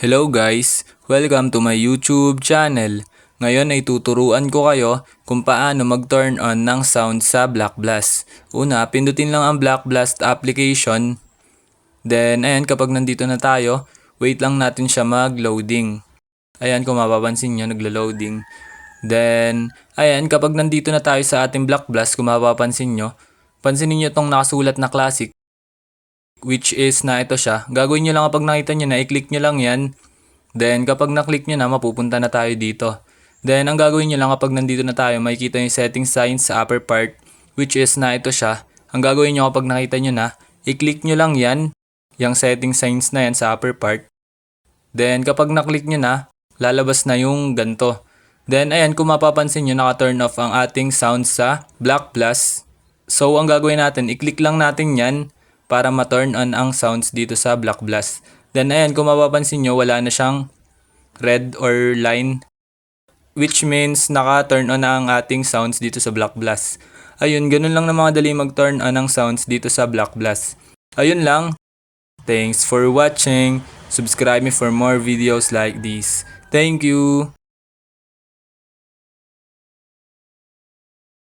Hello guys! Welcome to my YouTube channel. Ngayon ay tuturuan ko kayo kung paano mag-turn on ng sound sa BlackBlast. Una, pindutin lang ang BlackBlast application. Then, ayan, kapag nandito na tayo, wait lang natin siya mag-loading. Ayan, kung mapapansin nyo, naglo-loading. Then, ayan, kapag nandito na tayo sa ating BlackBlast, kung mapapansin nyo, pansinin nyo itong nakasulat na classic, which is na ito siya. Gagawin nyo lang kapag nakita nyo na, i-click nyo lang yan. Then kapag na-click nyo na, mapupunta na tayo dito. Then ang gagawin nyo lang kapag nandito na tayo, makikita yung setting signs sa upper part, which is na ito siya. Ang gagawin nyo kapag nakita nyo na, i-click nyo lang yan, yung setting signs na yan sa upper part. Then kapag na-click nyo na, lalabas na yung ganto. Then ayan, kung mapapansin nyo, naka-turn off ang ating sound sa BlackBlast. So ang gagawin natin, i-click lang natin yan para ma-turn on ang sounds dito sa BlackBlast. Then ayan, kung mapapansin nyo, wala na siyang red or line, which means naka-turn on na ang ating sounds dito sa BlackBlast. Ayun, ganun lang na mga dali mag-turn on ang sounds dito sa BlackBlast. Ayun lang. Thanks for watching. Subscribe me for more videos like this. Thank you!